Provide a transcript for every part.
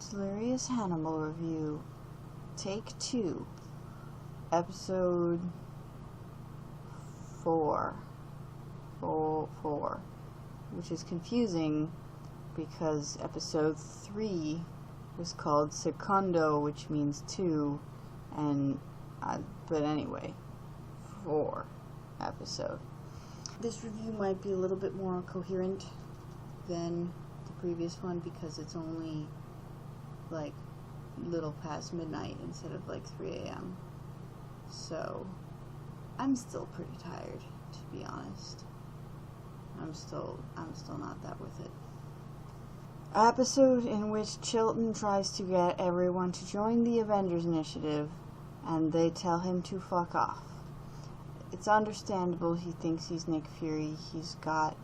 Delirious Hannibal review, take 2, episode 4, which is confusing because episode 3 was called Secondo, which means 2, and but anyway, 4 episode. This review might be a little bit more coherent than the previous one because it's only like little past midnight instead of like 3 a.m. So I'm still pretty tired, to be honest. I'm still not that with it. Episode in which Chilton tries to get everyone to join the Avengers Initiative and they tell him to fuck off. It's understandable. He thinks he's Nick Fury. He's got,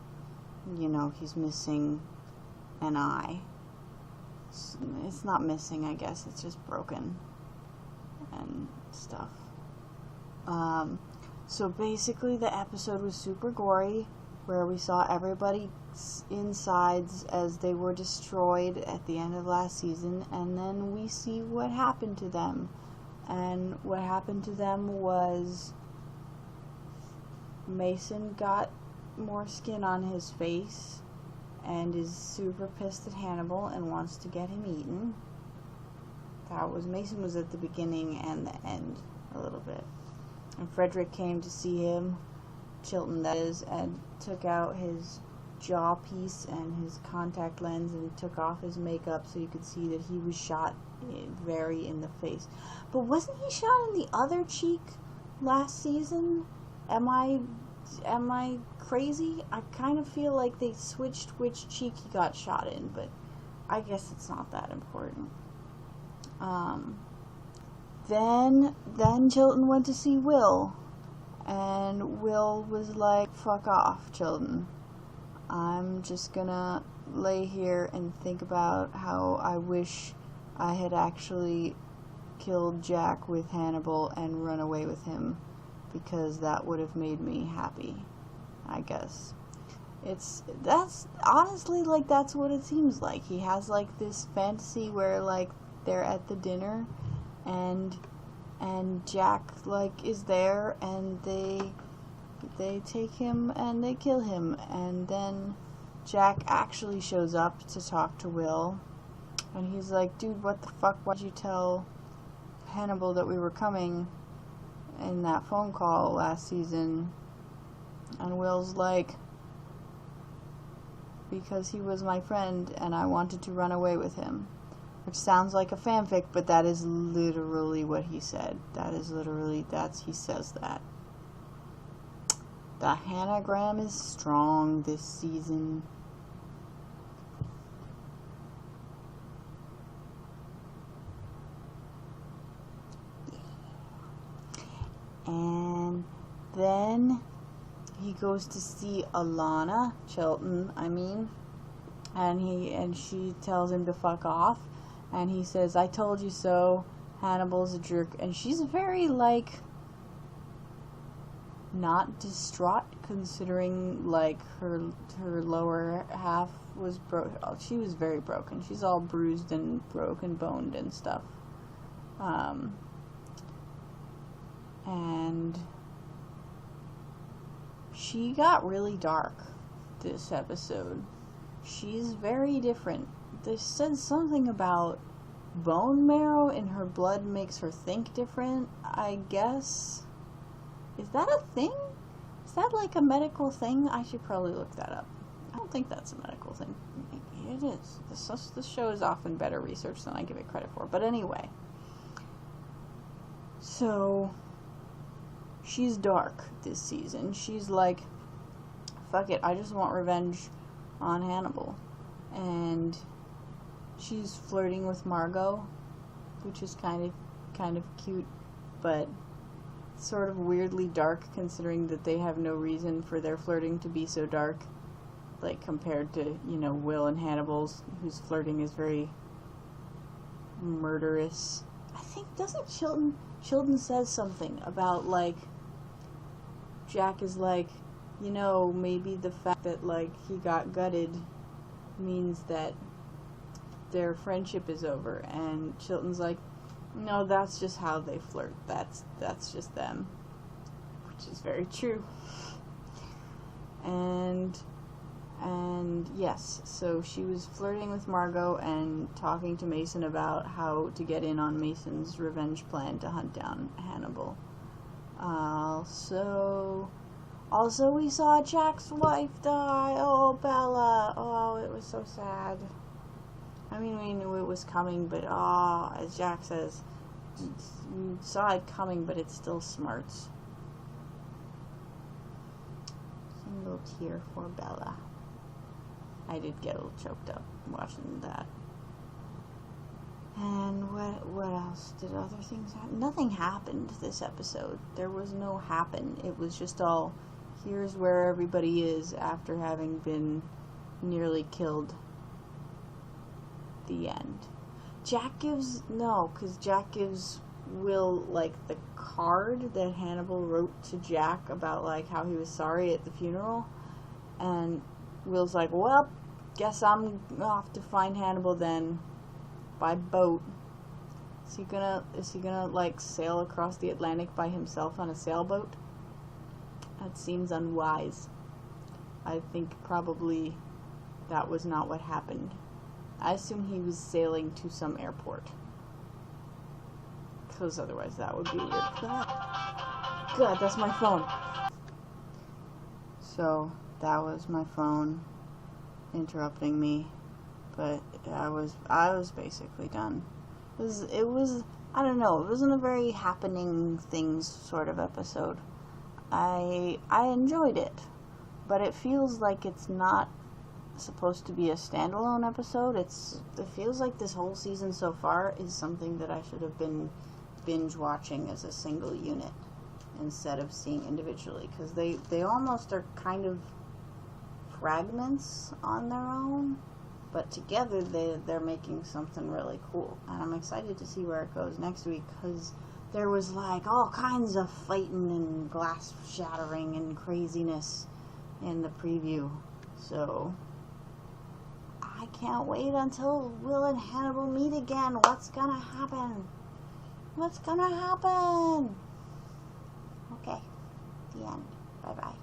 he's missing an eye. It's not missing, I guess. It's just broken and stuff. So basically the episode was super gory, where we saw everybody's insides as they were destroyed at the end of last season, and then we see what happened to them. And what happened to them was Mason got more skin on his face and is super pissed at Hannibal and wants to get him eaten. Mason was at the beginning and the end a little bit. And Frederick came to see him, Chilton that is, and took out his jaw piece and his contact lens and took off his makeup so you could see that he was shot very in the face. But wasn't he shot in the other cheek last season? Am I crazy? I kind of feel like they switched which cheek he got shot in, but I guess it's not that important. Then Chilton went to see Will, and Will was like, fuck off, Chilton. I'm just gonna lay here and think about how I wish I had actually killed Jack with Hannibal and run away with him, because that would have made me happy, I guess. That's honestly, like, that's what it seems like. He has like this fantasy where like they're at the dinner and Jack like is there and they take him and they kill him, and then Jack actually shows up to talk to Will, and he's like, dude, what the fuck, why'd you tell Hannibal that we were coming in that phone call last season? And Will's like, because he was my friend and I wanted to run away with him. Which sounds like a fanfic, but that is literally what he said. He says that. The Hannagram is strong this season. And then he goes to see Alana, Chilton, and she tells him to fuck off, and he says, I told you so, Hannibal's a jerk, and she's very, like, not distraught, considering, like, her lower half was broken. She was very broken. She's all bruised and broken boned and stuff. And she got really dark this episode. She's very different. They said something about bone marrow in her blood makes her think different, I guess. Is that a thing? Is that like a medical thing? I should probably look that up. I don't think that's a medical thing. Maybe it is. This show is often better research than I give it credit for. But anyway. So she's dark this season. She's like, fuck it, I just want revenge on Hannibal. And she's flirting with Margot, which is kind of cute, but sort of weirdly dark, considering that they have no reason for their flirting to be so dark, like compared to, Will and Hannibal's, whose flirting is very murderous. I think, doesn't Chilton says something about, like, Jack is like, maybe the fact that, like, he got gutted means that their friendship is over, and Chilton's like, no, that's just how they flirt. That's just them, which is very true. And yes, so she was flirting with Margot and talking to Mason about how to get in on Mason's revenge plan to hunt down Hannibal. Also we saw Jack's wife die. Oh, Bella. Oh, it was so sad. I mean, we knew it was coming, but as Jack says, we saw it coming, but it still smarts. Single tear for Bella. I did get a little choked up watching that. And what else? Did other things happen? Nothing happened this episode. There was no happen. It was just all, here's where everybody is after having been nearly killed. The end. Jack gives Will, like, the card that Hannibal wrote to Jack about, like, how he was sorry at the funeral. And Will's like, well, guess I'm off to find Hannibal then, by boat. Is he gonna like sail across the Atlantic by himself on a sailboat? That seems unwise. I think probably that was not what happened. I assume he was sailing to some airport, because otherwise that would be weird. God, that's my phone. So that was my phone interrupting me, but I was basically done. It was I don't know, it wasn't a very happening things sort of episode. I enjoyed it, but it feels like it's not supposed to be a standalone episode. It feels like this whole season so far is something that I should have been binge watching as a single unit instead of seeing individually, because they almost are kind of fragments on their own, but together they're making something really cool, and I'm excited to see where it goes next week, because there was like all kinds of fighting and glass shattering and craziness in the preview, so I can't wait until Will and Hannibal meet again. What's gonna happen? What's gonna happen? Okay, the end. Bye-bye.